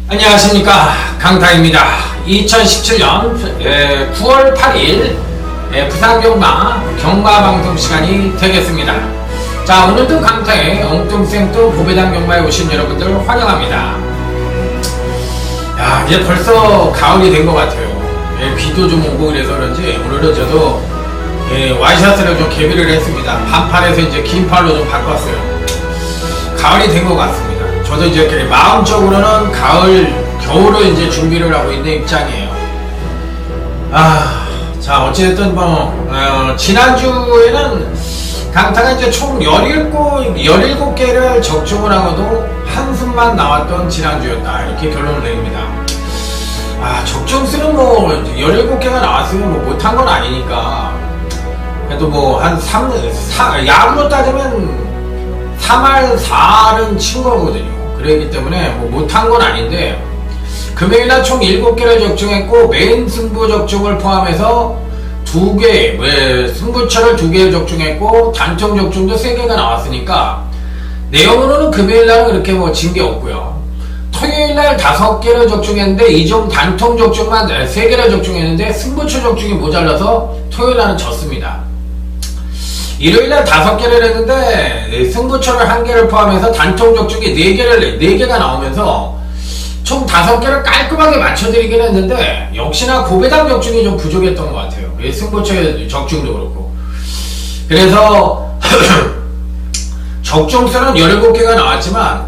안녕하십니까, 강타입니다. 2017년 9월 8일 부산경마 경마방송 시간이 되겠습니다. 자, 오늘도 강타의 엉뚱생또 고배당 경마에 오신 여러분들 환영합니다. 야, 이제 벌써 가을이 된 것 같아요. 비도 좀 오고 그래서 그런지 오늘은 저도 와이셔츠를 좀 개비를 했습니다. 반팔에서 이제 긴 팔로 좀 바꿨어요. 가을이 된 것 같습니다. 저도 이제 마음적으로는 겨울을 이제 준비를 하고 있는 입장이에요. 자, 어찌됐든 지난주에는 강타가 이제 총 17개를 적중을 하고도 한숨만 나왔던 지난주였다, 이렇게 결론을 내립니다. 적중수는 17개가 나왔으면 못한 건 아니니까, 그래도 야구로 따지면 3할 4할은 친 거거든요. 그렇기 때문에 못한 건 아닌데, 금요일날 총 7개를 적중했고, 메인 승부 적중을 포함해서 2개, 승부처를 2개 적중했고, 단통 적중도 3개가 나왔으니까, 내용으로는 금요일날은 그렇게 진 게 없고요. 토요일날 5개를 적중했는데, 이종 단통 적중만 3개를 적중했는데, 승부처 적중이 모자라서 토요일날은 졌습니다. 일요일날 5개를 했는데 승부처를 1개를 포함해서 단통 적중이 4개가 나오면서 총 5개를 깔끔하게 맞춰드리긴 했는데, 역시나 고배당 적중이 좀 부족했던 것 같아요. 승부처 적중도 그렇고. 그래서 적중수는 17개가 나왔지만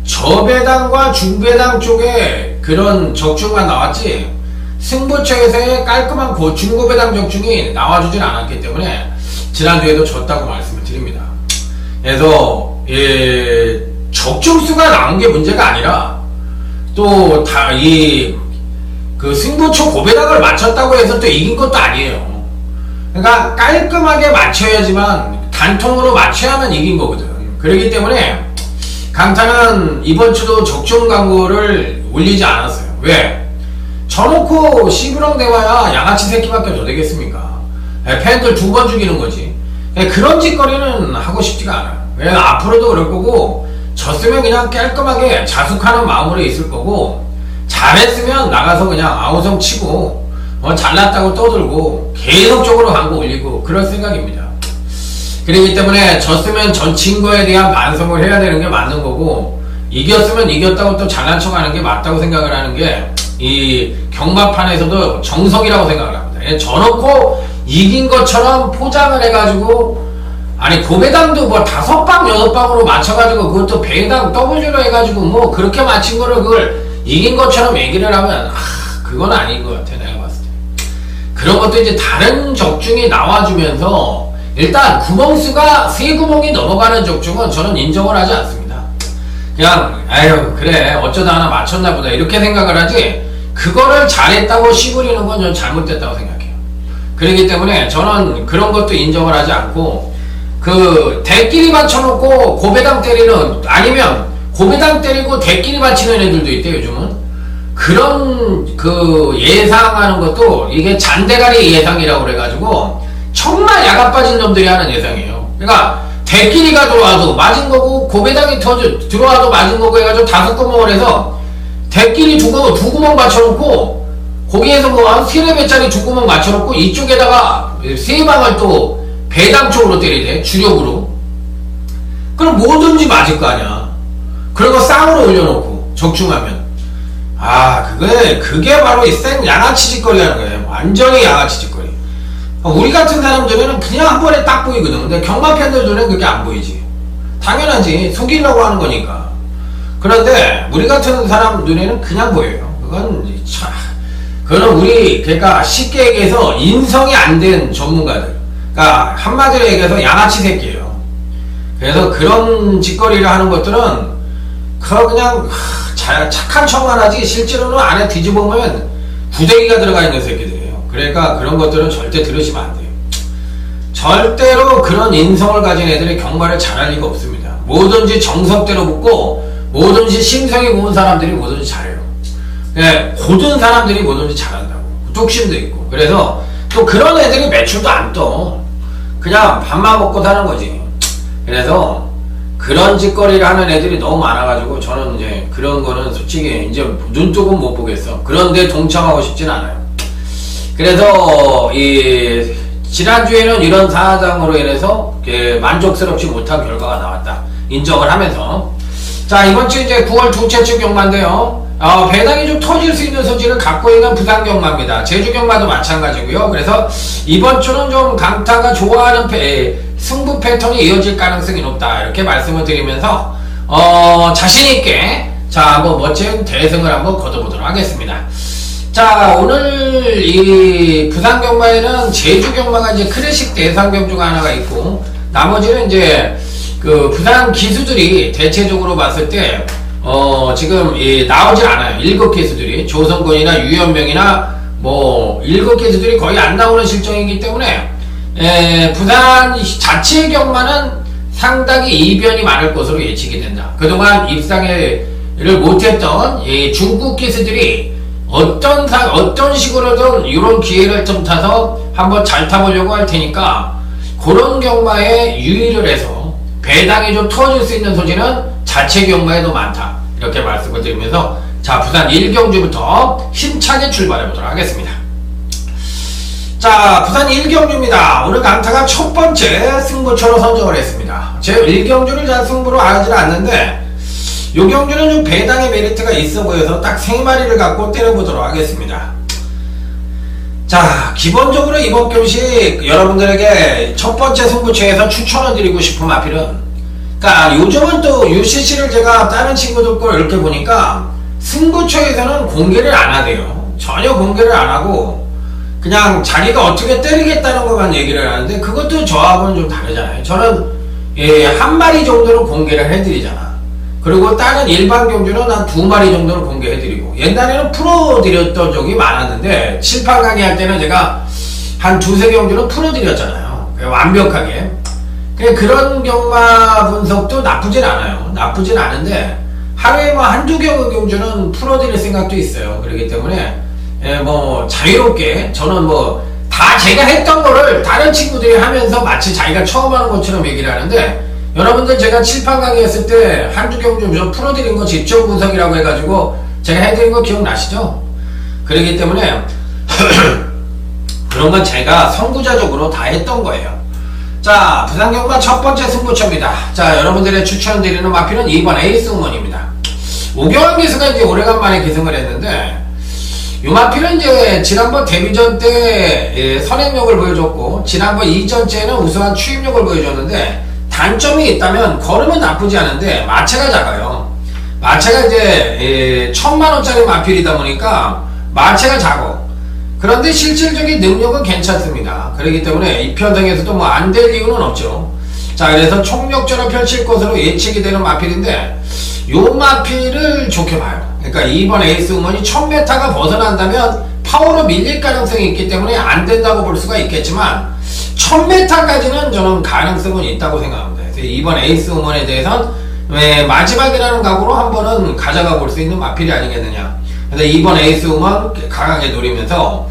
저배당과 중배당 쪽에 그런 적중만 나왔지, 승부처에서의 깔끔한 중고배당 적중이 나와주진 않았기 때문에 지난주에도 졌다고 말씀을 드립니다. 그래서 적중수가 나온 게 문제가 아니라, 또 승부처 고배당을 맞췄다고 해서 또 이긴 것도 아니에요. 그러니까 깔끔하게 맞춰야지만, 단통으로 맞춰야만 이긴 거거든. 그렇기 때문에 강타는 이번 주도 적중 광고를 올리지 않았어요. 왜? 저놓고 시부렁 대봐야 양아치 새끼밖에 더 되겠습니까? 팬들 2번 죽이는 거지. 그런 짓거리는 하고 싶지가 않아요. 왜냐면 앞으로도 그럴 거고, 졌으면 그냥 깔끔하게 자숙하는 마음으로 있을 거고, 잘했으면 나가서 그냥 아우성 치고 잘났다고 떠들고 계속적으로 광고 올리고 그럴 생각입니다. 그렇기 때문에 졌으면 진 거에 대한 반성을 해야 되는 게 맞는 거고, 이겼으면 이겼다고 또 잘난 척 하는 게 맞다고 생각을 하는 게 이 경마판에서도 정석이라고 생각을 합니다. 저놓고 이긴 것처럼 포장을 해가지고, 아니 고배당도 5방 6방으로 맞춰가지고 그것도 배당 W로 해가지고 그렇게 맞힌 거를 그걸 이긴 것처럼 얘기를 하면 그건 아닌 것 같아, 내가 봤을 때. 그런 것도 이제 다른 적중이 나와주면서, 일단 구멍수가 3구멍이 넘어가는 적중은 저는 인정을 하지 않습니다. 그냥 그래 어쩌다 하나 맞췄나 보다 이렇게 생각을 하지, 그거를 잘했다고 시부리는 건 전 잘못됐다고 생각해요. 그렇기 때문에 저는 그런 것도 인정을 하지 않고, 대끼리 맞춰놓고 고배당 때리는, 아니면 고배당 때리고 대끼리 맞히는 애들도 있대, 요즘은. 그런 예상하는 것도 이게 잔대가리 예상이라고 그래가지고 정말 야가 빠진 놈들이 하는 예상이에요. 그러니까 대끼리가 들어와도 맞은 거고, 고배당이 들어와도 맞은 거고 해가지고 5구멍을 해서 대끼리 2구멍 맞춰놓고, 거기에서 한 3레벨짜리 2구멍 맞춰놓고 이쪽에다가 3방을 또 배당 쪽으로 때리대, 주력으로. 그럼 뭐든지 맞을 거 아니야. 그리고 쌍으로 올려놓고 적중하면, 그게 바로 이 양아치 짓거리 하는 거예요. 완전히 양아치 짓거리. 우리 같은 사람들은 그냥 한 번에 딱 보이거든. 근데 경마 팬들 눈에는 그게 안 보이지. 당연하지, 속이려고 하는 거니까. 그런데 우리 같은 사람 눈에는 그냥 보여요. 그거는 그러니까 쉽게 얘기해서 인성이 안 된 전문가들, 그러니까 한마디로 얘기해서 양아치 새끼예요. 그래서 그런 짓거리를 하는 것들은 그냥 착한 척만 하지, 실제로는 안에 뒤집어보면 부대기가 들어가 있는 새끼들이에요. 그러니까 그런 것들은 절대 들으시면 안 돼요. 절대로 그런 인성을 가진 애들이 경마를 잘할 리가 없습니다. 뭐든지 정석대로 붙고 뭐든지 심성이 고운 사람들이 뭐든지 잘해요. 네, 고든 사람들이 뭐든지 잘한다고. 뚝심도 있고. 그래서 또 그런 애들이 매출도 안 떠. 그냥 밥만 먹고 사는 거지. 그래서 그런 짓거리를 하는 애들이 너무 많아가지고 저는 이제 그런 거는 솔직히 이제 눈뜨고는 못 보겠어. 그런데 동참하고 싶진 않아요. 그래서 지난주에는 이런 사정으로 인해서 만족스럽지 못한 결과가 나왔다. 인정을 하면서. 자, 이번주 이제 9월 둘째 주 경마인데요. 배당이 좀 터질 수 있는 소지를 갖고 있는 부산 경마입니다. 제주 경마도 마찬가지고요. 그래서 이번 주는 좀 강타가 좋아하는 승부 패턴이 이어질 가능성이 높다. 이렇게 말씀을 드리면서 자신있게 자, 한번 멋진 대승을 한번 거둬보도록 하겠습니다. 자, 오늘 이 부산 경마에는 제주 경마가 이제 클래식 대상 경주가 하나가 있고, 나머지는 이제 그 부산 기수들이 대체적으로 봤을 때 지금 나오질 않아요. 7기수들이 조성권이나 유연명이나 뭐 7기수들이 거의 안 나오는 실정이기 때문에 부산 자체 경마는 상당히 이변이 많을 것으로 예측이 된다. 그동안 입상을 못했던 중국 기수들이 어떤 식으로든 이런 기회를 좀 타서 한번 잘 타보려고 할 테니까, 그런 경마에 유의를 해서 배당이 좀 터질 수 있는 소지는 자체 경마에도 많다. 이렇게 말씀을 드리면서, 자, 부산 1경주부터 힘차게 출발해 보도록 하겠습니다. 자, 부산 1경주입니다. 오늘 강타가 첫 번째 승부처로 선정을 했습니다. 제 1경주를 잘 승부로 하질 않는데, 요 경주는 좀 배당의 메리트가 있어 보여서 딱 3마리를 갖고 때려보도록 하겠습니다. 자, 기본적으로 이번 경시 여러분들에게 첫 번째 승부처에서 추천을 드리고 싶은 마필은, 그러니까 요즘은 또 UCC를 제가 다른 친구들 걸 이렇게 보니까 승부처에서는 공개를 안 하대요. 전혀 공개를 안 하고 그냥 자기가 어떻게 때리겠다는 것만 얘기를 하는데, 그것도 저하고는 좀 다르잖아요. 저는 한 마리 정도는 공개를 해드리잖아. 그리고 다른 일반 경주는 한 2마리 정도는 공개해드리고, 옛날에는 풀어드렸던 적이 많았는데, 칠판 강의 할 때는 제가 한 2-3 경주는 풀어드렸잖아요. 완벽하게. 그런 경마 분석도 나쁘진 않아요. 나쁘진 않은데, 하루에 뭐 한두 경주는 풀어드릴 생각도 있어요. 그렇기 때문에, 뭐, 자유롭게, 저는 뭐, 다 제가 했던 거를 다른 친구들이 하면서 마치 자기가 처음 하는 것처럼 얘기를 하는데, 여러분들 제가 칠판 강의 했을 때 한두 경주 좀 풀어드린 거 집중 분석이라고 해가지고 제가 해드린 거 기억나시죠? 그렇기 때문에 그런 건 제가 선구자적으로 다 했던 거예요. 자, 부산 경마 첫 번째 승부처입니다. 자, 여러분들의 추천드리는 마필은 2번 에이스 우먼입니다. 오경환 기수가 이제 오래간만에 기승을 했는데, 이 마필은 이제 지난번 데뷔전 때 선행력을 보여줬고, 지난번 이전째는 우수한 추임력을 보여줬는데, 단점이 있다면 걸음은 나쁘지 않은데 마체가 작아요. 마체가 이제 1000만원짜리 마필이다 보니까 마체가 작어. 그런데 실질적인 능력은 괜찮습니다. 그렇기 때문에 이 편성에서도 뭐 안 될 이유는 없죠. 자, 그래서 총력전을 펼칠 것으로 예측이 되는 마필인데, 요 마필을 좋게 봐요. 그러니까 2번 에이스 우먼이 1000m가 벗어난다면 파워로 밀릴 가능성이 있기 때문에 안 된다고 볼 수가 있겠지만, 1000m까지는 저는 가능성은 있다고 생각합니다. 그래서 이번 에이스 우먼에 대해서는 마지막이라는 각오로 한 번은 가져가 볼 수 있는 마필이 아니겠느냐. 그래서 이번 에이스 우먼 강하게 노리면서,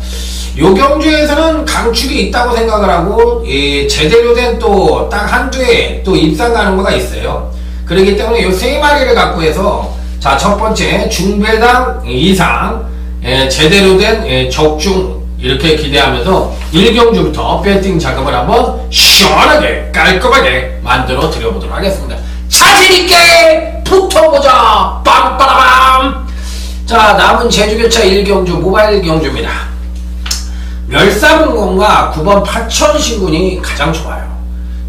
요 경주에서는 강축이 있다고 생각을 하고, 제대로 된 또 딱 한두에 또 입상 가는 거가 있어요. 그렇기 때문에 요 3마리를 갖고 해서, 자, 첫 번째 중배당 이상 제대로 된 적중 이렇게 기대하면서 1경주부터 배팅 작업을 한번 시원하게 깔끔하게 만들어 드려보도록 하겠습니다. 자신있게 붙어보자. 빰빠라밤. 자, 남은 제주교차 1경주 모바일 경주입니다. 멸사분공과 9번 파천신군이 가장 좋아요.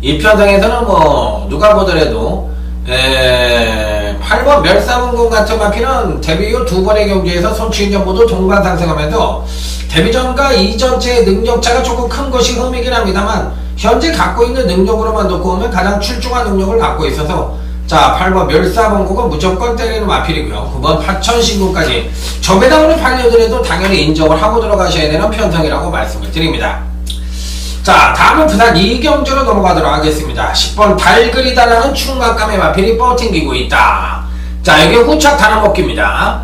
이 편성에서는 뭐 누가 보더라도 8번 멸사분공 같은 마피는 데뷔 후 2번의 경주에서 손치인전 모두 동반 상승하면서 데뷔전과 이전체의 능력차가 조금 큰 것이 흠이긴 합니다만, 현재 갖고 있는 능력으로만 놓고 보면 가장 출중한 능력을 갖고 있어서, 자, 8번 멸사분공은 무조건 때리는 마필이고요. 9번 파천신군까지 저배당으로 팔려더라도 당연히 인정을 하고 들어가셔야 되는 편성이라고 말씀을 드립니다. 자, 다음은 부산 이경주로 넘어가도록 하겠습니다. 10번 달그리다라는 충각감의 마필이 뻗팅기고 있다. 자, 여기 후착 단어먹기입니다.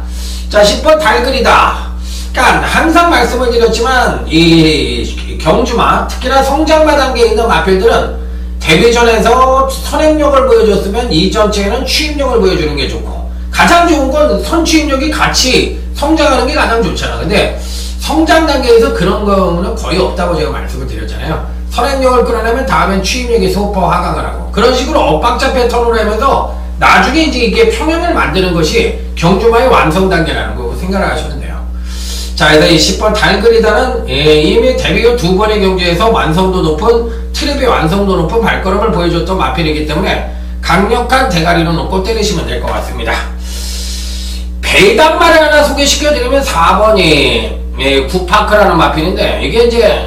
자, 10번 달그리다. 그러니까 항상 말씀을 드렸지만 이 경주마, 특히나 성장마 단계에 있는 마필들은 데뷔전에서 선행력을 보여줬으면 이전체에는 추임력을 보여주는 게 좋고, 가장 좋은 건 선추임력이 같이 성장하는 게 가장 좋잖아. 근데 성장 단계에서 그런 거는 거의 없다고 제가 말씀을 드렸잖아요. 선행력을 끌어내면 다음엔 추임력이 소퍼 하강을 하고, 그런 식으로 엇박자 패턴으로 하면서 나중에 이제 이게 평형을 만드는 것이 경주마의 완성 단계라는 거 생각을 하시면 돼요. 자, 그래서 이 10번 달그리다는 이미 데뷔 후 2번의 경주에서 완성도 높은, 트랩의 완성도 높은 발걸음을 보여줬던 마필이기 때문에 강력한 대가리로 놓고 때리시면 될 것 같습니다. 배당말을 하나 소개시켜드리면 4번이 구파크라는 마필인데, 이게 이제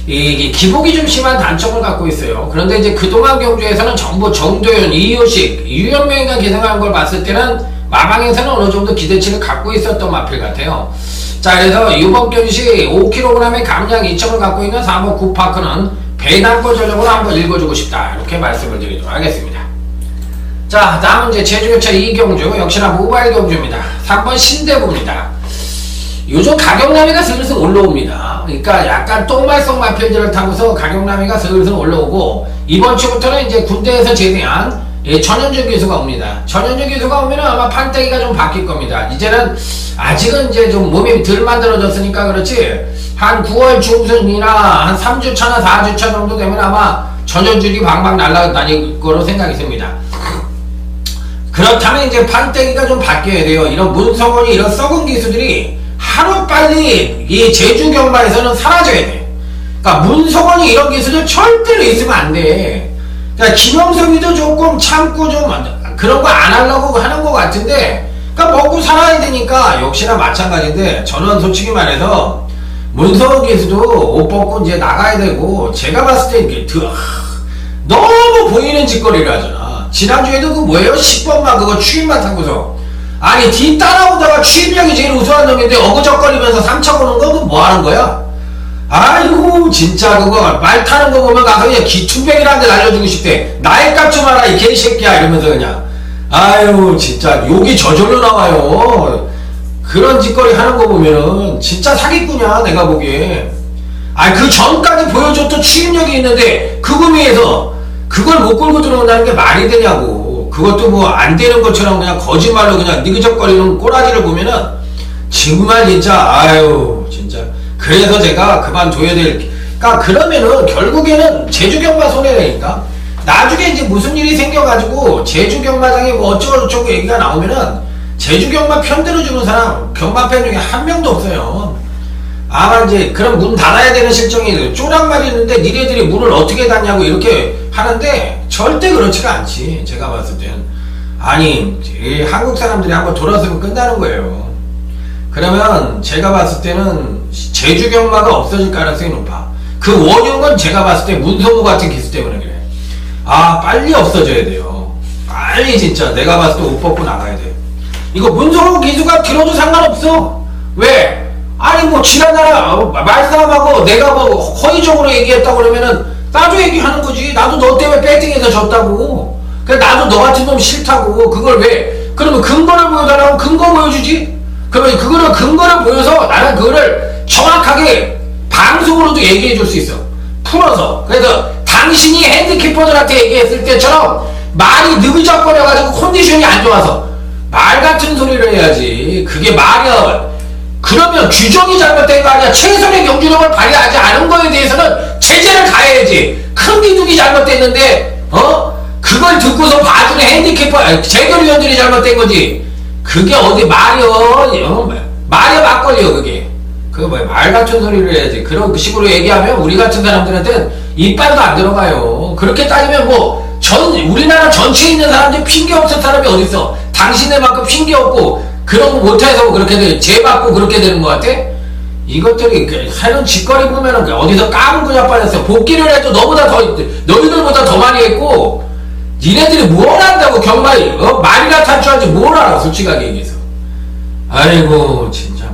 이 기복이 좀 심한 단점을 갖고 있어요. 그런데 이제 그동안 경주에서는 전부 정도현, 이효식, 유현명이가 기승한 걸 봤을 때는 마방에서는 어느 정도 기대치를 갖고 있었던 마필 같아요. 자, 그래서 이번 경시 5kg의 감량 2점을 갖고 있는 4번 구파크는 배당권 전적으로 한번 읽어주고 싶다, 이렇게 말씀을 드리도록 하겠습니다. 자, 다음은 이제 제주교차 이경주, 역시나 모바일 경주입니다. 3번 신대부입니다. 요즘 가격라미가 슬슬 올라옵니다. 그러니까 약간 똥말성 마필들을 타고서 가격라미가 슬슬 올라오고, 이번 주부터는 이제 군대에서 제대한 전현주 기수가 옵니다. 전현주 기수가 오면은 아마 판때기가 좀 바뀔 겁니다. 이제는 아직은 이제 좀 몸이 덜 만들어졌으니까 그렇지, 한 9월 중순이나 한 3주차나 4주차 정도 되면 아마 전현줄이 방방 날아다닐 거로 생각이 듭니다. 그렇다면 이제 판때기가 좀 바뀌어야 돼요. 이런 문성원이, 이런 썩은 기수들이 하루빨리 이 제주 경마에서는 사라져야 돼. 그러니까 문성원이 이런 기술들 절대로 있으면 안 돼. 그러니까 김영석이도 조금 참고 좀 그런 거 안 하려고 하는 것 같은데, 그러니까 먹고 살아야 되니까 역시나 마찬가지인데, 저는 솔직히 말해서 문성원 기수도 옷 벗고 이제 나가야 되고, 제가 봤을 때 이게 너무 보이는 짓거리를 하잖아. 지난주에도 그 뭐예요? 10번만 그거 추임만 타고서, 아니 뒤 따라오다가 추임력이 제일 우수한 놈인데 어그적거리면서 3차 보는 거 그거 뭐 하는 거야? 아이고 진짜 그거 말 타는 거 보면 가서 그냥 기투병이라는 데 날려주고 싶대. 나의 값 좀 알아 이 개새끼야, 이러면서 그냥. 아유 진짜 욕이 저절로 나와요. 그런 짓거리 하는 거 보면은 진짜 사기꾼이야, 내가 보기에. 아니 그 전까지 보여줬던 추임력이 있는데 그 구미에서 그걸 못 끌고 들어온다는 게 말이 되냐고. 그것도 뭐 안 되는 것처럼 그냥 거짓말로 그냥 니그적거리는 꼬라지를 보면은 정말 진짜 아유 진짜. 그래서 제가 그만둬야 될, 그러니까 그러면은 결국에는 제주경마 손해라니까. 나중에 이제 무슨 일이 생겨가지고 제주경마장에 뭐 어쩌고저쩌고 얘기가 나오면은 제주경마 편들어주는 사람 경마팬 중에 한 명도 없어요. 아마 이제 그럼 문 닫아야 되는 실정이 쪼랑말이 있는데 니네들이 문을 어떻게 닫냐고 이렇게 하는데, 절대 그렇지가 않지. 제가 봤을 때는 아니 한국 사람들이 한번 돌아서면 끝나는 거예요. 그러면 제가 봤을 때는 제주 경마가 없어질 가능성이 높아. 그 원흉은 제가 봤을 때 문성우 같은 기수 때문에 그래. 아 빨리 없어져야 돼요. 빨리 진짜 내가 봤을 때 옷 벗고 나가야 돼. 이거 문성우 기수가 들어도 상관없어. 왜? 아니 뭐 지난날 말싸움하고 내가 뭐 허위적으로 얘기했다고 그러면은 나도 얘기하는 거지. 나도 너 때문에 배팅해서 졌다고. 그래 나도 너 같은 놈 싫다고. 그걸 왜? 그러면 근거를 보여달라고 근거 보여주지? 그러면 그거를 근거를 보여서 나는 그거를 정확하게 방송으로도 얘기해 줄 수 있어. 풀어서. 그래서 당신이 핸드키퍼들한테 얘기했을 때처럼 말이 느그적거려가지고 컨디션이 안 좋아서 말 같은 소리를 해야지. 그게 말이야. 그러면 규정이 잘못된 거 아니야. 최선의 경주력을 발휘하지 않은 거에 대해서는 제재를 가해야지. 큰 기둥이 잘못됐는데 그걸 듣고서 봐주는 핸디캐퍼 재결위원들이 잘못된 거지. 그게 어디 말이여. 말이 막걸리여 그게. 그거 뭐야, 말 같은 소리를 해야지. 그런 식으로 얘기하면 우리 같은 사람들한테는 이빨도 안 들어가요. 그렇게 따지면 뭐 우리나라 전체에 있는 사람들 핑계 없을 사람이 어딨어. 당신네만큼 핑계 없고 그런 거 못해서 그렇게 돼. 죄받고 그렇게 되는 것 같아? 이것들이 하는 짓거리 보면은 어디서 까불 그냥 빠졌어. 복귀를 해도 너희들보다 더 많이 했고, 니네들이 뭘 한다고 경마에 말이나 탈 줄 알지 뭘 알아, 솔직하게 얘기해서. 아이고 진짜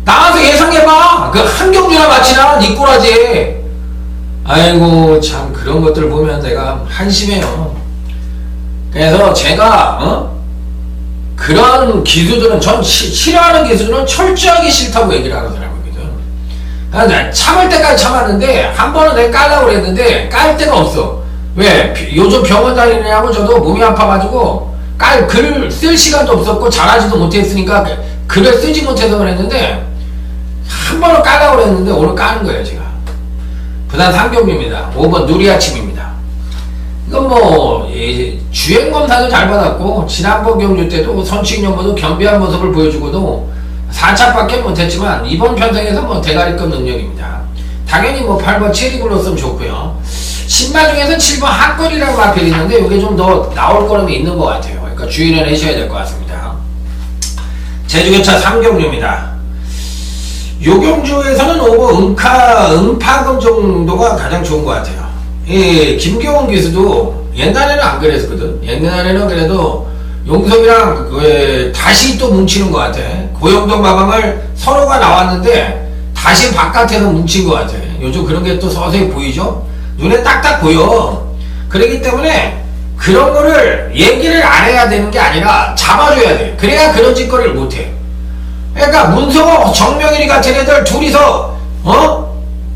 나가서 예상해봐. 그 한경주나 마치나 니 꼬라지. 아이고 참 그런 것들 보면 내가 한심해요. 그래서 제가 그런 기수들은 전 싫어하는 기수들은 철저하게 싫다고 얘기를 하는 사람이거든. 참을 때까지 참았는데 한 번은 내가 깔라고 그랬는데 깔 데가 없어. 왜? 요즘 병원 다니느냐고 저도 몸이 아파가지고 글을 쓸 시간도 없었고 잘하지도 못했으니까 글을 쓰지 못해서 그랬는데 한 번은 깔라고 그랬는데 오늘 까는 거예요 제가. 부산 상경주입니다. 5번 누리아침입니다. 이건 뭐 주행검사도 잘 받았고 지난번 경주 때도 선취인연보도 겸비한 모습을 보여주고도 4차밖에 못했지만 이번 편성에서 뭐 대가리급 능력입니다. 당연히 뭐 8번 체리블로썸 좋고요. 신발 중에서 7번 핫걸이라는 마필이 있는데 이게 좀 더 나올 거름이 있는 것 같아요. 그러니까 주의를 하셔야 될 것 같습니다. 제주교차 3경주입니다. 요 경주에서는 오버 음파금 정도가 가장 좋은 것 같아요. 김경훈 기수도 옛날에는 안 그랬거든. 옛날에는 그래도 용섭이랑 다시 또 뭉치는 것 같아. 고영동 마방을 서로가 나왔는데 다시 바깥에서 뭉친 것 같아. 요즘 그런 게 또 서서히 보이죠? 눈에 딱딱 보여. 그렇기 때문에 그런 거를 얘기를 안 해야 되는 게 아니라 잡아줘야 돼. 그래야 그런 짓거리를 못해. 그러니까 문성호, 정명일이 같은 애들 둘이서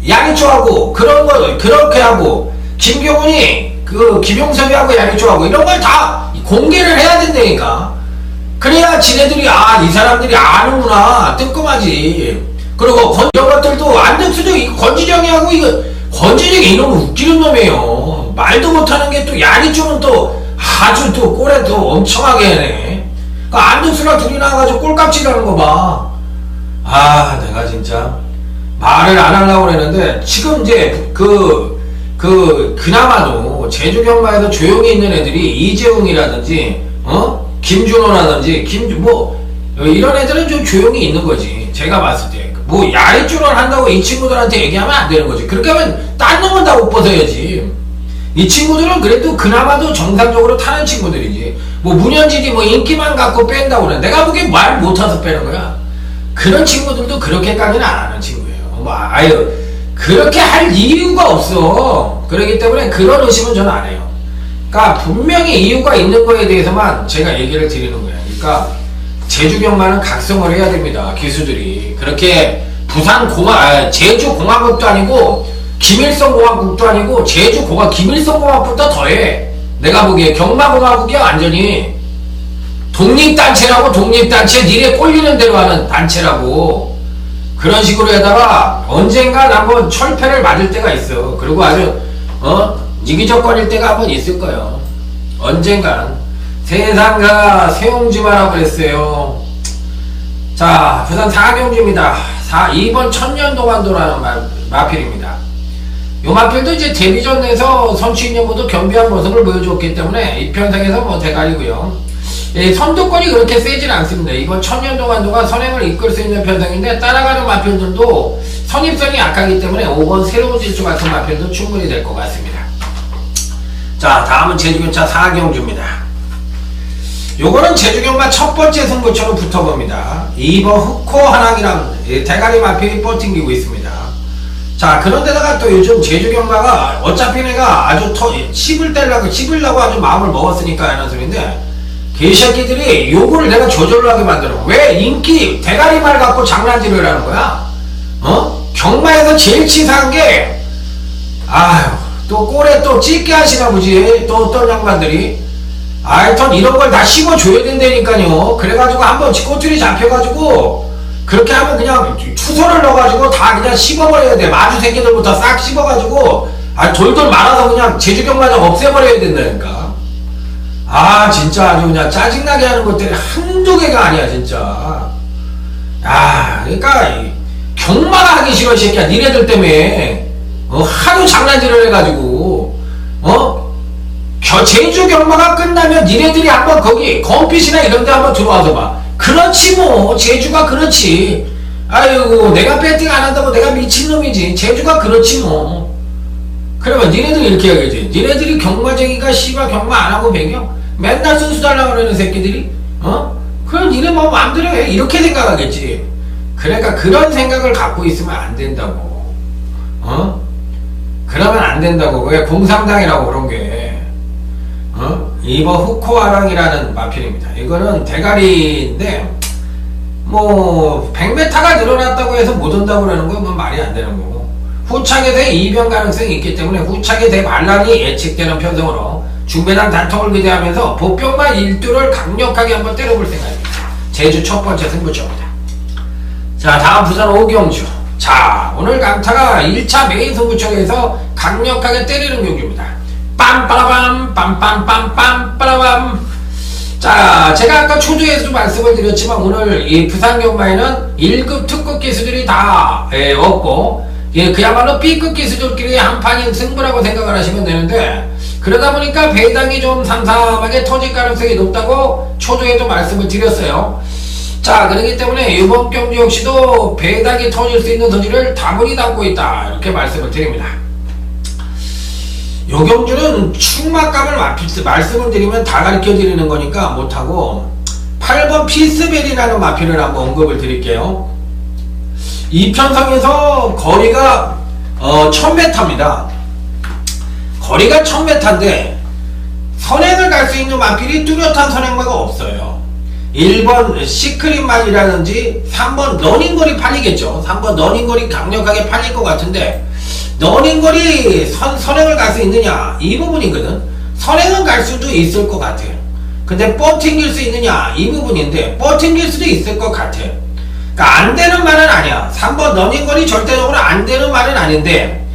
양이초하고 그런 거 그렇게 하고 김경훈이 김용섭이하고 양이초하고 이런 걸 다 공개를 해야 된다니까. 그래야 지네들이 이 사람들이 아는구나 뜨끔하지. 그리고 이런 것들도 안덕수도 권지정이하고 권지정이 이놈은 웃기는 놈이에요. 말도 못하는 게 또 양이초는 또 아주 또 꼴에 또 엄청하게 해네. 안덕수랑 둘이 나와가지고 꼴값질하는 거 봐. 내가 진짜 말을 안 하려고 그랬는데 지금 이제 그나마도 제주 경마에서 조용히 있는 애들이 이재웅이라든지 김준호라든지 이런 애들은 좀 조용히 있는 거지. 제가 봤을 때 뭐 야리쭈를 한다고 이 친구들한테 얘기하면 안 되는 거지. 그렇게 하면 딴 놈은 다 옷 벗어야지. 이 친구들은 그래도 그나마도 정상적으로 타는 친구들이지. 뭐 문현진이 뭐 인기만 갖고 뺀다고 그래. 내가 보기엔 말 못해서 빼는 거야. 그런 친구들도 그렇게까지는 안 하는 친구예요. 그렇게 할 이유가 없어. 그렇기 때문에 그런 의심은 저는 안 해요. 그러니까 분명히 이유가 있는 거에 대해서만 제가 얘기를 드리는 거예요. 그러니까 제주경마는 각성을 해야 됩니다. 기수들이 그렇게 제주 공화국도 아니고 김일성 공화국도 아니고 김일성 공화국보다 더해. 내가 보기에 경마공화국이야. 완전히 독립단체라고. 독립단체 니네 꼴리는 대로 하는 단체라고. 그런 식으로 해다가 언젠간 한번 철폐를 맞을 때가 있어. 그리고 아주 이기적거릴 때가 한번 있을 거예요. 언젠간. 세상가 세용지마라고 그랬어요. 자, 부산 사경주입니다. 2번 천년동안도라는 마필입니다. 요 마필도 이제 데뷔전 내서 선취인연보도 겸비한 모습을 보여줬기 때문에 이 편성에서 뭐 대가리고요. 선두권이 그렇게 세진 않습니다. 이번 천년동안도가 선행을 이끌 수 있는 편성인데 따라가는 마필들도 선입선이 약하기 때문에 5번 새로운 질주 같은 마필도 충분히 될 것 같습니다. 자, 다음은 제주경차 4경주입니다. 요거는 제주경마 첫 번째 승부처럼 붙어봅니다. 2번 흑호 한항이랑 대가리 마필이 버팅기고 있습니다. 자, 그런데다가 또 요즘 제주경마가 어차피 내가 아주 씹으려고 아주 마음을 먹었으니까 하는 소리인데 개새끼들이 요거를 내가 저절로 하게 만들어. 왜 인기 대가리 말 갖고 장난질을 하는 거야? 경마에서 제일 치사한 게 또 꼴에 또 찢게 하시나 보지. 또 어떤 양반들이 하여튼 이런 걸 다 씹어줘야 된다니까요. 그래가지고 한번 꼬투리 잡혀가지고 그렇게 하면 그냥 추선을 넣어가지고 다 그냥 씹어버려야 돼. 마주 새끼들부터 싹 씹어가지고 돌돌 말아서 그냥 제주경마장 없애버려야 된다니까. 진짜 아주 그냥 짜증나게 하는 것들이 한두 개가 아니야 진짜. 그러니까 경마가 하기 싫어 이 새끼야. 니네들 때문에 하도 장난질을 해가지고 제주 경마가 끝나면 니네들이 한번 거기 건핏이나 이런 데 한번 들어와서 봐. 그렇지 뭐. 제주가 그렇지. 아이고 내가 배팅 안 한다고 내가 미친놈이지. 제주가 그렇지 뭐. 그러면 니네들이 이렇게 하겠지. 니네들이 경마쟁이가 씨발 경마 안 하고 배겨? 맨날 순수 달라고 그러는 새끼들이 그럼 니네 뭐 마음대로 해. 이렇게 생각하겠지. 그러니까 그런 생각을 갖고 있으면 안 된다고. 그러면 안 된다고. 그게 공상당이라고 그런 게. 이번 후코아랑이라는 마필입니다. 이거는 대가리인데, 뭐, 100m가 늘어났다고 해서 못 온다고 그러는 건 뭐 말이 안 되는 거고. 후착에 대해 이변 가능성이 있기 때문에 후착에 대해 반란이 예측되는 편성으로 중배당 단통을 기대하면서 보병만 일두를 강력하게 한번 때려볼 생각입니다. 제주 첫 번째 승부처입니다. 자, 다음 부산 오경주. 자, 오늘 강타가 1차 메인 승부처에서 강력하게 때리는 경주입니다. 빰빠라밤 빰빰빰빰 빠라밤. 자, 제가 아까 초두에서도 말씀을 드렸지만 오늘 이 부산 경마에는 1급 특급 기수들이 다 없고, 그야말로 B급 기수들끼리 한판인 승부라고 생각을 하시면 되는데, 그러다 보니까 배당이 좀 삼삼하게 터질 가능성이 높다고 초두에도 말씀을 드렸어요. 자, 그렇기 때문에 이번 경주 역시도 배당이 터질 수 있는 소지를 다분히 담고 있다, 이렇게 말씀을 드립니다. 요 경주는 충막감을 말씀을 드리면 다 가르쳐 드리는 거니까 못하고 8번 피스벨이라는 마필을 한번 언급을 드릴게요. 이 편성에서 거리가 1000m입니다. 거리가 1000m인데 선행을 갈 수 있는 마필이 뚜렷한 선행마가 없어요. 1번 시크릿만이라든지 3번 러닝거리 팔리겠죠. 3번 러닝거리 강력하게 팔릴 것 같은데, 러닝거리 선행을 갈 수 있느냐, 이 부분이거든. 선행은 갈 수도 있을 것 같아요. 근데 버팅길 수 있느냐, 이 부분인데 버팅길 수도 있을 것 같아요. 그러니까 안 되는 말은 아니야. 3번 러닝거리 절대적으로 안 되는 말은 아닌데,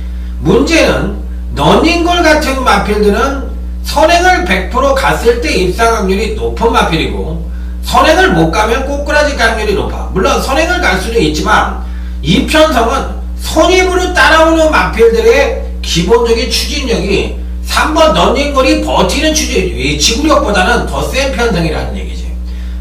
문제는 러닝걸 같은 마필들은 선행을 100% 갔을 때 입상 확률이 높은 마필이고, 선행을 못 가면 꼬꾸라질 확률이 높아. 물론 선행을 갈 수도 있지만 이 편성은 선임으로 따라오는 마필들의 기본적인 추진력이 3번 러닝거리 버티는 지구력보다는 더 센 편성이라는 얘기지.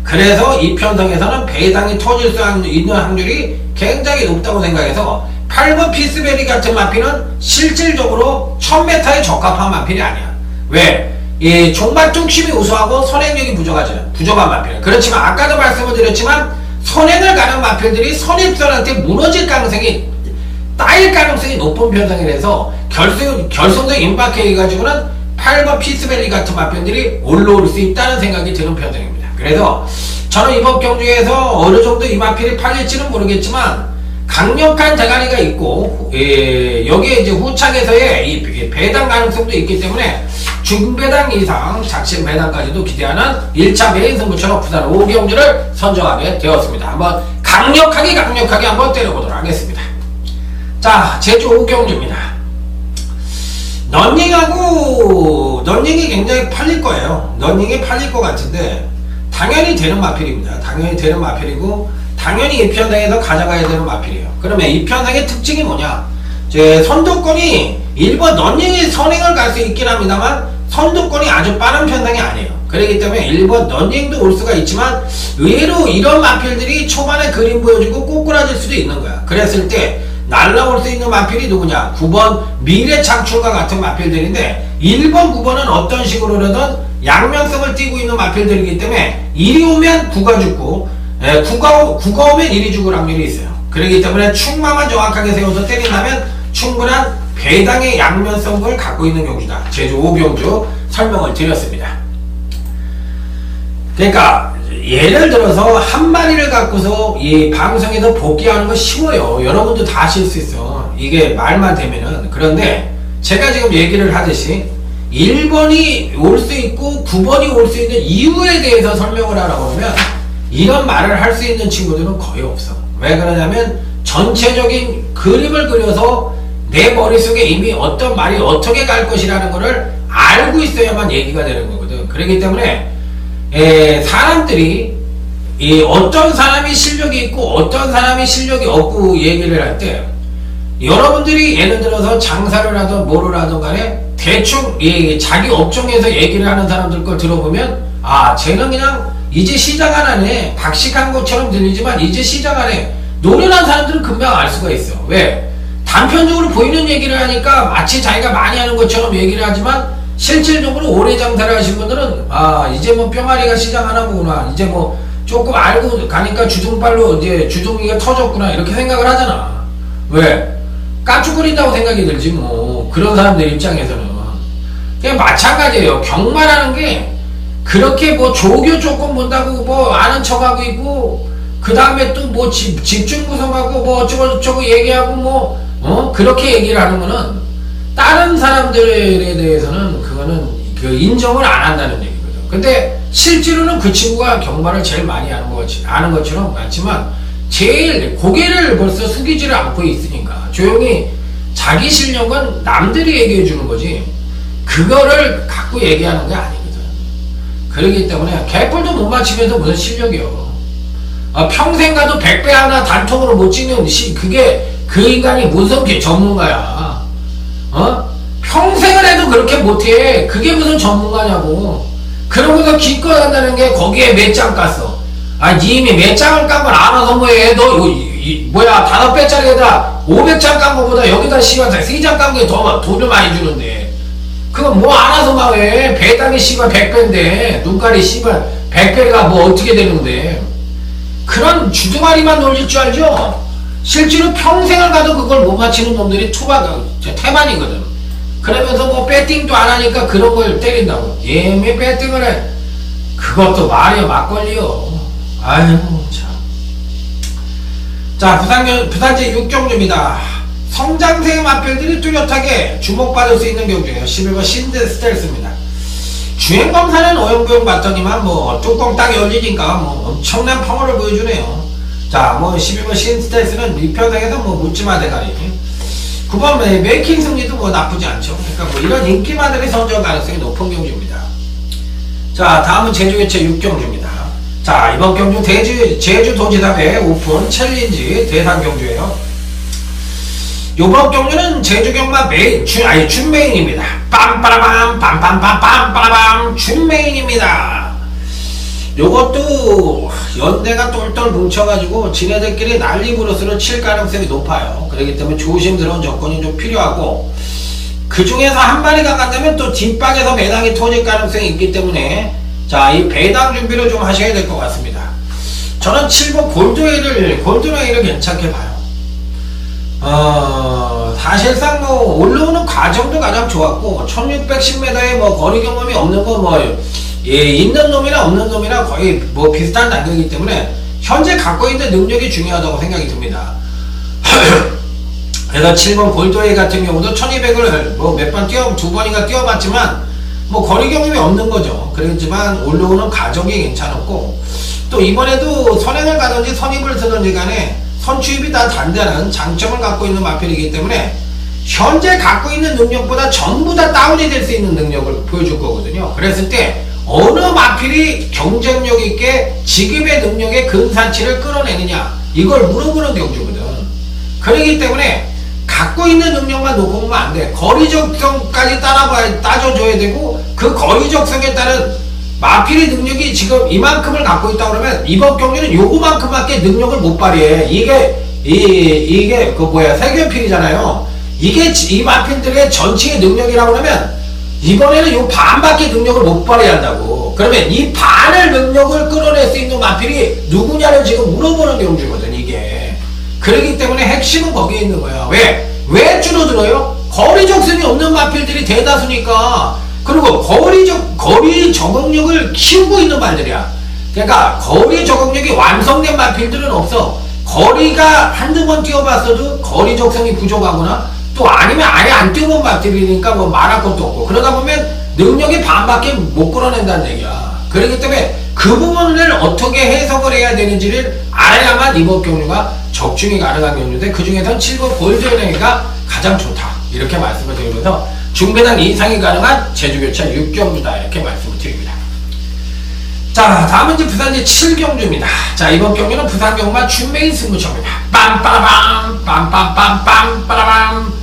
그래서 이 편성에서는 배당이 터질 수 있는 확률이 굉장히 높다고 생각해서 8번 피스베리 같은 마필은 실질적으로 1000m에 적합한 마필이 아니야. 왜? 이 종말 뚝심이 우수하고 선행력이 부족한 마필. 그렇지만 아까도 말씀을 드렸지만 선행을 가는 마필들이 선입선한테 무너질 가능성이, 따일 가능성이 높은 편성이라서 결승적 임박해 가지고는 8번 피스밸리 같은 마필들이 올라올 수 있다는 생각이 드는 편성입니다. 그래서 저는 이번 경주에서 어느 정도 이 마필이 팔릴지는 모르겠지만 강력한 대가리가 있고, 여기에 이제 후착에서의 이 배당 가능성도 있기 때문에 중배당 이상 작심 배당까지도 기대하는 1차 메인 승부처럼 부산 오경주를 선정하게 되었습니다. 한번 강력하게 한번 때려보도록 하겠습니다. 자, 제주 오경주입니다. 런닝이 굉장히 팔릴 거예요. 런닝이 팔릴 것 같은데 당연히 되는 마필입니다. 당연히 되는 마필이고 당연히 이 편성에서 가져가야 되는 마필이에요. 그러면 이 편성의 특징이 뭐냐? 선두권이 1번 런닝이 선행을 갈 수 있긴 합니다만 선두권이 아주 빠른 편성이 아니에요. 그렇기 때문에 1번 런닝도 올 수가 있지만 의외로 이런 마필들이 초반에 그림 보여주고 꼬꾸라질 수도 있는 거야. 그랬을 때 날라올 수 있는 마필이 누구냐? 9번 미래창출과 같은 마필들인데 1번, 9번은 어떤 식으로든 양면성을 띠고 있는 마필들이기 때문에 1이 오면 9가 죽고 9가 오면 1이 죽을 확률이 있어요. 그렇기 때문에 충마만 정확하게 세워서 때린다면 충분한 배당의 양면성을 갖고 있는 경주다. 제주 오경주 설명을 드렸습니다. 그러니까 예를 들어서 한 마리를 갖고서 이 방송에서 복귀하는 거 쉬워요. 여러분도 다 하실 수 있어. 이게 말만 되면은. 그런데 제가 지금 얘기를 하듯이 1번이 올 수 있고 9번이 올 수 있는 이유에 대해서 설명을 하라고 하면 이런 말을 할 수 있는 친구들은 거의 없어. 왜 그러냐면 전체적인 그림을 그려서 내 머릿속에 이미 어떤 말이 어떻게 갈 것이라는 것을 알고 있어야만 얘기가 되는 거거든. 그렇기 때문에 사람들이 어떤 사람이 실력이 있고 어떤 사람이 실력이 없고 얘기를 할 때 여러분들이 예를 들어서 장사를 하든 뭐를 하든 간에 대충 자기 업종에서 얘기를 하는 사람들 걸 들어보면 아 쟤는 그냥 이제 시작 안 하네, 박식한 것처럼 들리지만 이제 시작 안 해, 노련한 사람들은 금방 알 수가 있어. 왜? 단편적으로 보이는 얘기를 하니까 마치 자기가 많이 하는 것처럼 얘기를 하지만 실질적으로 오래 장사를 하신 분들은 아 이제 뭐 뿅아리가 시작 하나 보구나, 이제 뭐 조금 알고 가니까 주둥발로 이제 주둥이가 터졌구나, 이렇게 생각을 하잖아. 왜? 깜죽거린다고 생각이 들지 뭐. 그런 사람들 입장에서는. 그냥 마찬가지예요. 경마라는 게 그렇게 뭐 조교 조건 본다고 뭐 아는 척하고 있고, 그 다음에 또 뭐 집중 구성하고 뭐 어쩌고저쩌고 얘기하고 뭐, 그렇게 얘기를 하는 거는 다른 사람들에 대해서는 그거는 그 인정을 안 한다는 얘기거든. 근데 실제로는 그 친구가 경마를 제일 많이 아는 것처럼 맞지만 제일 고개를 벌써 숙이지를 않고 있으니까 조용히 자기 실력은 남들이 얘기해 주는 거지 그거를 갖고 얘기하는 게 아니거든. 그러기 때문에 개뿔도 못 맞히면서 무슨 실력이요. 평생 가도 100배 하나 단통으로 못 찍는 그게 그 인간이 무슨 전문가야. 평생을 해도 그렇게 못해. 그게 무슨 전문가냐고. 그러고서 기껏 한다는 게 거기에 몇 장 깠어. 이미 몇 장을 깐 건 알아서 뭐해. 너 뭐야 5배짜리에다 500장 깐 거보다 여기다 씨발 3장 깐 게 더 돈을 많이 주는데 그건 뭐 알아서 막 해. 배당이 씨발 100배인데 눈깔이 씨발 100배가 뭐 어떻게 되는데 그런 주둥아리만 놀릴 줄 알죠? 실제로 평생을 가도 그걸 못 맞히는 놈들이 태반이거든. 그러면서 뭐 배팅도 안 하니까 그런 걸 때린다고. 예매 배팅을 해. 그것도 말이야 막걸리요. 아이고 참. 자, 부산제 6경주입니다. 성장세 마필들이 뚜렷하게 주목받을 수 있는 경주예요. 11번 신드 스텔스입니다. 주행검사는 어영부영 봤더니만 뭐 뚜껑 딱 열리니까 뭐 엄청난 펑어를 보여주네요. 자, 뭐 11번 신스텔스는 리편상에서 뭐 묻지마 대가리. 9번 메이킹 승리도 뭐 나쁘지 않죠. 그러니까 뭐 이런 인기마들이 선정 가능성이 높은 경주입니다. 자, 다음은 제주개체 6경주입니다. 자, 이번 경주 제주도지사배 오픈 챌린지 대상 경주예요. 요번 경주는 제주경마 준메인입니다. 빰빠라밤 빰빰빰빰 준메인입니다. 요것도 연대가 똘똘 뭉쳐가지고 지네들끼리 난리부르스를 칠 가능성이 높아요. 그렇기 때문에 조심스러운 접근이 좀 필요하고 그 중에서 한 마리가 간다면 또 뒷박에서 배당이 터질 가능성이 있기 때문에 자, 이 배당 준비를 좀 하셔야 될 것 같습니다. 저는 7번 골드웨이를 괜찮게 봐요. 사실상 뭐 올라오는 과정도 가장 좋았고 1610m의 뭐 거리 경험이 없는 거 있는 놈이나 없는 놈이나 거의 뭐 비슷한 단계이기 때문에 현재 갖고 있는 능력이 중요하다고 생각이 듭니다. 그래서 7번 골드웨이 같은 경우도 1200을 뭐 몇 번 두 번인가 뛰어봤지만 뭐 거리 경험이 없는 거죠. 그렇지만 올라오는 과정이 괜찮았고 또 이번에도 선행을 가든지 선입을 쓰든지 간에 선취입이 다 단단한 장점을 갖고 있는 마필이기 때문에 현재 갖고 있는 능력보다 전부 다 다운이 될 수 있는 능력을 보여줄 거거든요. 그랬을 때 어느 마필이 경쟁력 있게 지금의 능력의 근사치를 끌어내느냐 이걸 물어보는 경주거든. 그렇기 때문에 갖고 있는 능력만 놓고 보면 안 돼. 거리적성까지 따져줘야 되고 그 거리적성에 따른 마필의 능력이 지금 이만큼을 갖고 있다 그러면 이번 경기는 요거만큼밖에 능력을 못 발휘해. 이게 그 뭐야 세계필이잖아요. 이게 이 마필들의 전체의 능력이라고 그러면 이번에는 요 반밖에 능력을 못 발휘한다고. 그러면 이 반을 능력을 끌어낼 수 있는 마필이 누구냐를 지금 물어보는 경주거든 이게. 그렇기 때문에 핵심은 거기에 있는 거야. 왜 줄어들어요? 거리 적성이 없는 마필들이 대다수니까. 그리고 거리 적응력을 키우고 있는 말들이야. 그러니까 거리 적응력이 완성된 마필들은 없어. 거리가 한두 번 뛰어봤어도 거리 적성이 부족하거나 또 아니면 아예 안 뛰어본 마필이니까 뭐 말할 것도 없고 그러다 보면 능력이 반밖에 못 끌어낸다는 얘기야. 그렇기 때문에 그 부분을 어떻게 해석을 해야 되는지를 알아야만 이번 경주가 적중이 가능한 경주인데 그 중에서는 7번 골드웨이가 가장 좋다. 이렇게 말씀을 드리면서 중배당 이상이 가능한 제주교차 6경주다 이렇게 말씀을 드립니다. 자, 다음은 이제 부산제 7경주입니다. 자, 이번 경주는 부산경마 준메인 승부처입니다. 빰빠라밤 빰빰빰빰 빠라밤.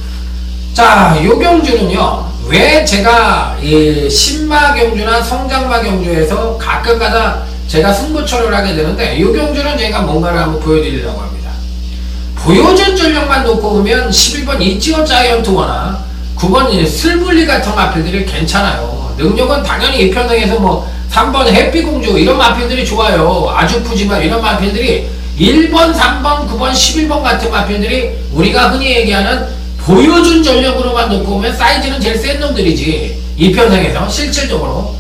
자, 요 경주는요 왜 제가 이 신마 경주나 성장마 경주에서 가끔가다 제가 승부처를 하게 되는데 요 경주는 제가 뭔가를 한번 보여드리려고 합니다. 보여준 전력만 놓고 보면 11번 이지원 자이언트워나 9번 슬블리 같은 마필들이 괜찮아요. 능력은 당연히 이 편성에서 뭐 3번 해피공주 이런 마필들이 좋아요. 아주 푸지만 이런 마필들이 1번, 3번, 9번, 11번 같은 마필들이 우리가 흔히 얘기하는 보여준 전력으로만 놓고 보면 사이즈는 제일 센 놈들이지, 이편성에서 실질적으로.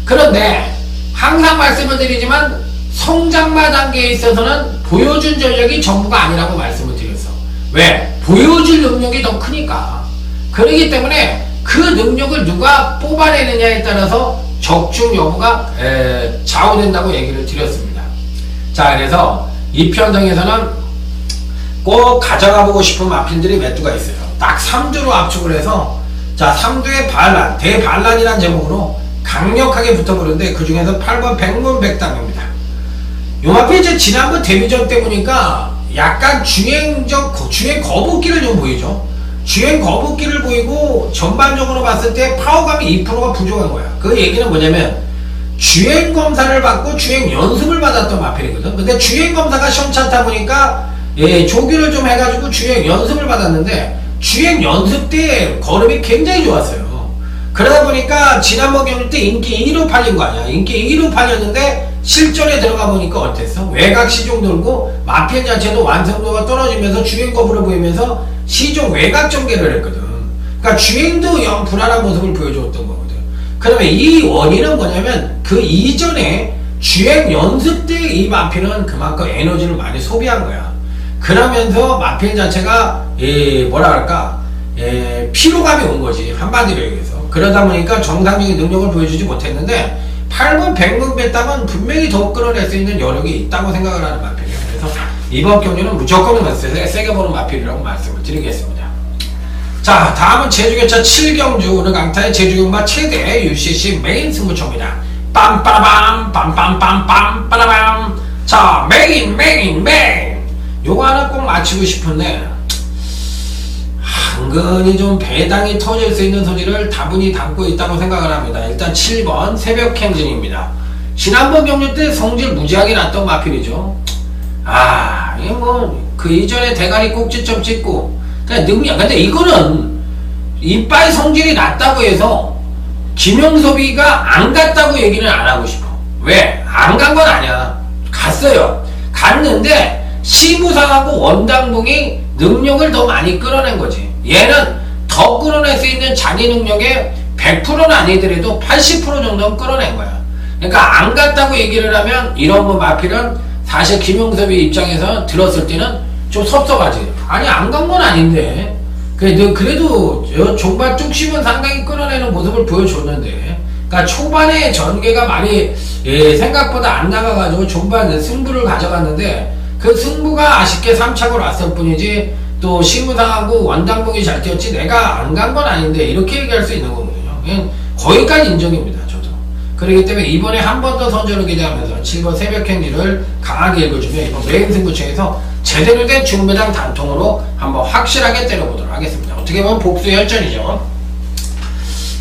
그런데 항상 말씀을 드리지만 성장마 단계에 있어서는 보여준 전력이 전부가 아니라고 말씀을 드렸어. 왜? 보여줄 능력이 더 크니까. 그렇기 때문에 그 능력을 누가 뽑아내느냐에 따라서 적중 여부가 좌우된다고 얘기를 드렸습니다. 자, 그래서 이편성에서는 꼭 가져가보고 싶은 마필들이 몇 주가 있어요. 딱 3주로 압축을 해서, 자, 3주의 반란, 대반란이라는 제목으로 강력하게 붙어버렸는데, 그 중에서 8번 백문백답입니다. 요 앞에 이제 지난번 데뷔전 때 보니까 약간 주행 거북기를 좀 보이죠. 주행 거북기를 보이고 전반적으로 봤을 때 파워감이 2%가 부족한 거야. 그 얘기는 뭐냐면 주행 검사를 받고 주행 연습을 받았던 마필이거든. 근데 주행 검사가 시험찮다 보니까 조기를 좀 해가지고 주행 연습을 받았는데, 주행 연습 때 걸음이 굉장히 좋았어요. 그러다 보니까 지난번 경기 때 인기 2위로 팔린 거 아니야. 인기 2위로 팔렸는데 실전에 들어가 보니까 어땠어? 외곽 시종 돌고 마필 자체도 완성도가 떨어지면서 주행 거부를 보이면서 시종 외곽 전개를 했거든. 그러니까 주행도 영 불안한 모습을 보여줬던 거거든. 그러면 이 원인은 뭐냐면 그 이전에 주행 연습 때 이 마필은 그만큼 에너지를 많이 소비한 거야. 그러면서 마필 자체가 피로감이 온 거지, 한마디로 얘기해서. 그러다 보니까 정상적인 능력을 보여주지 못했는데 8번 백문백답은 분명히 더 끌어낼 수 있는 여력이 있다고 생각을 하는 마필이에요. 그래서 이번 경기는 무조건 세게 보는 마필이라고 말씀을 드리겠습니다. 자, 다음은 제주교차 7경주, 오늘 강타의 제주경마 최대 UCC 메인 승부처입니다. 빰빠라밤 빰빰빰빰 빠라밤. 자, 메인 요거 하나 꼭 맞추고 싶은데 은근히 좀 배당이 터질 수 있는 소리를 다분히 담고 있다고 생각을 합니다. 일단 7번 새벽 행진입니다. 지난번 경기 때 성질 무지하게 났던 마필이죠. 이게 뭐 그 이전에 대가리 꼭지점 찍고 그냥 능력. 근데 이거는 이빨 성질이 났다고 해서 김영섭이가 안 갔다고 얘기는 안 하고 싶어. 왜? 안 간 건 아니야. 갔어요. 갔는데 시무상하고 원당봉이 능력을 더 많이 끌어낸 거지. 얘는 더 끌어낼 수 있는 자기 능력의 100%는 아니더라도 80% 정도는 끌어낸 거야. 그러니까 안 갔다고 얘기를 하면 이런 거 마필은 사실 김용섭이 입장에서 들었을 때는 좀 섭섭하지. 아니, 안 간 건 아닌데. 그래도 종반 뚝심은 상당히 끌어내는 모습을 보여줬는데. 그러니까 초반에 전개가 많이 생각보다 안 나가가지고 종반 승부를 가져갔는데 그 승부가 아쉽게 3착으로 왔을 뿐이지, 또 시무상하고 원당봉이 잘 뛰었지 내가 안 간 건 아닌데 이렇게 얘기할 수 있는 거거든요. 거기까지 인정입니다, 저도. 그렇기 때문에 이번에 한 번 더 선전을 기대하면서 7번 새벽행진을 강하게 읽어주면 이번 메인 승부처에서 제대로 된 중배당 단통으로 한번 확실하게 때려보도록 하겠습니다. 어떻게 보면 복수의 혈전이죠.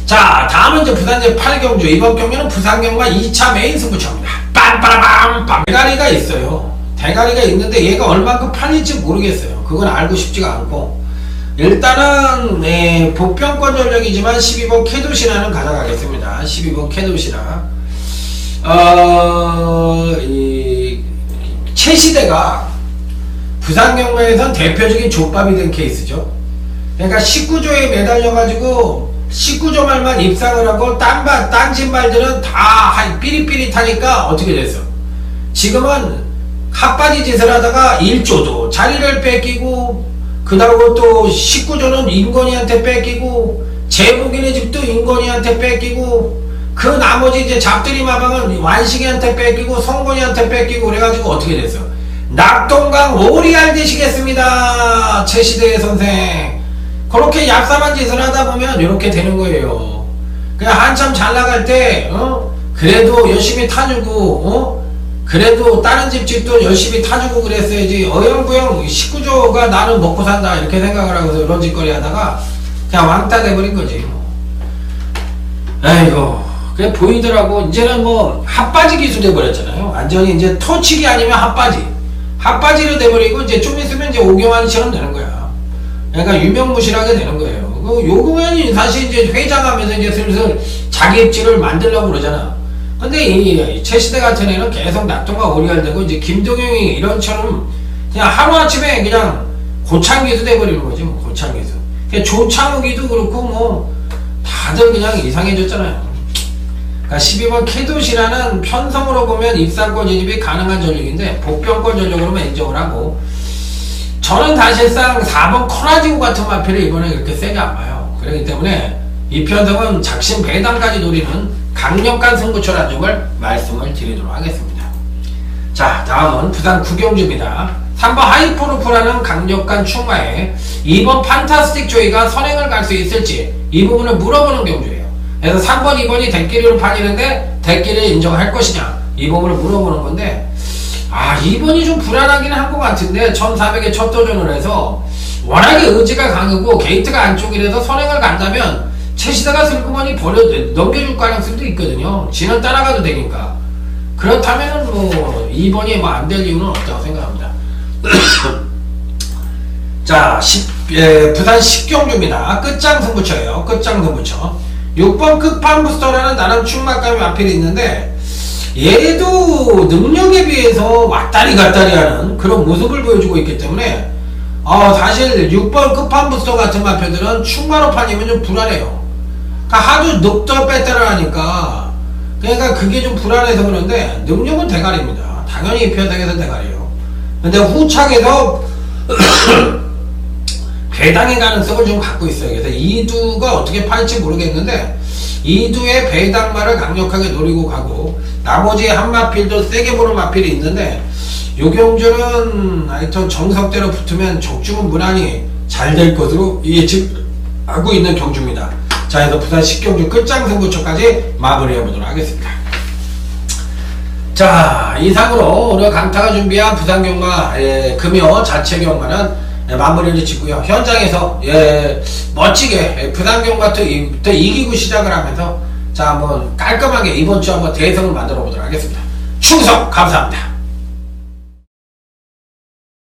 자, 다음은 이제 부산제 8경주. 이번 경기는 부산경마 2차 메인 승부처입니다. 빰빠라밤. 대가리가 있어요. 대가리가 있는데 얘가 얼만큼 팔릴지 모르겠어요. 그건 알고 싶지가 않고, 일단은 보편권 전력이지만 12번 캐도시나는 가져가겠습니다. 12번 캐도시나. 최시대가 부산경마에선 대표적인 족밥이 된 케이스죠. 그러니까 19조에 매달려가지고 19조 말만 입상을 하고 딴 신발들은 다 삐릿삐릿하니까 어떻게 됐어? 지금은 핫바지 짓을 하다가 1조도 자리를 뺏기고, 그 다음 또 19조는 인건이한테 뺏기고, 제복인의 집도 인건이한테 뺏기고, 그 나머지 이제 잡들이 마방은 완식이한테 뺏기고 성건이한테 뺏기고, 그래가지고 어떻게 됐어? 낙동강 오리알 되시겠습니다, 최시대 선생. 그렇게 얍삽한 짓을 하다 보면 이렇게 되는 거예요. 그냥 한참 잘 나갈 때 그래도 열심히 타주고 그래도 다른 집도 열심히 타주고 그랬어야지, 어영부영 19조가 나는 먹고 산다 이렇게 생각을 하고서 이런 짓거리 하다가 그냥 왕따 돼버린 거지. 아이고, 그냥 보이더라고. 이제는 뭐 핫바지 기수 돼버렸잖아요. 완전히 이제 터치기 아니면 핫바지로 돼버리고, 이제 좀 있으면 이제 오경환이처럼 되는 거야. 그러니까 유명무실하게 되는 거예요. 요경환이 사실 이제 회장하면서 이제 슬슬 자기 입지를 만들려고 그러잖아. 근데 이 최시대 같은 애는 계속 낙동과 오리알 되고, 이제 김동영이 이런처럼 그냥 하루아침에 그냥 고창기수 돼버리는 거지, 뭐. 고창기수. 조창욱이도 그렇고 뭐 다들 그냥 이상해졌잖아요. 그러니까 12번 캐돛이라는 편성으로 보면 입상권 진입이 가능한 전력인데 복병권 전력으로만 인정을 하고, 저는 사실상 4번 코라지고 같은 마필을 이번에 그렇게 세게 안 봐요. 그렇기 때문에 이 편성은 작심 배당까지 노리는 강력한 승부처라는 점을 말씀을 드리도록 하겠습니다. 자, 다음은 부산 구경주입니다. 3번 하이퍼루프라는 강력한 충마에 2번 판타스틱 조이가 선행을 갈 수 있을지 이 부분을 물어보는 경주예요. 그래서 3번, 2번이 대끼리로 팔리는데 대끼리를 인정할 것이냐 이 부분을 물어보는 건데, 2번이 좀 불안하긴 한 것 같은데 1400에 첫 도전을 해서 워낙에 의지가 강하고 게이트가 안쪽이라서 선행을 간다면 채시다가 슬그머니 넘겨줄 가능성도 있거든요. 지는 따라가도 되니까. 그렇다면은 뭐 2번이 뭐 안 될 이유는 없다고 생각합니다. 자, 부산 10경주입니다. 끝장 승부처예요. 끝장 승부처. 6번 끝판부스터라는 나름 충막감이 마필이 있는데, 얘도 능력에 비해서 왔다리 갔다리 하는 그런 모습을 보여주고 있기 때문에 사실 6번 끝판부스터 같은 마표들은 충마로 팔리면 좀 불안해요. 그러니까 하도 넉더 뺐다를 하니까, 그러니까 그게 좀 불안해서 그런데 능력은 대가리입니다. 당연히 이 편성에서 대가리예요. 근데 후착에서 배당의 가능성을 좀 갖고 있어요. 그래서 이두가 어떻게 팔지 모르겠는데 이두의 배당말을 강력하게 노리고 가고, 나머지 한 마필도 세게 보는 마필이 있는데 요경주는 하여튼 정석대로 붙으면 적중은 무난히 잘 될 것으로 예측하고 있는 경주입니다. 자, 그래서 부산 10경주 끝장 승부처까지 마무리해 보도록 하겠습니다. 자, 이상으로 오늘 강타가 준비한 부산 경마 금요 자체 경마는 마무리를 짓고요. 현장에서 멋지게 부산 경마부터 이기고 시작을 하면서 자, 한번 깔끔하게 이번 주 한번 대성을 만들어 보도록 하겠습니다. 충성 감사합니다.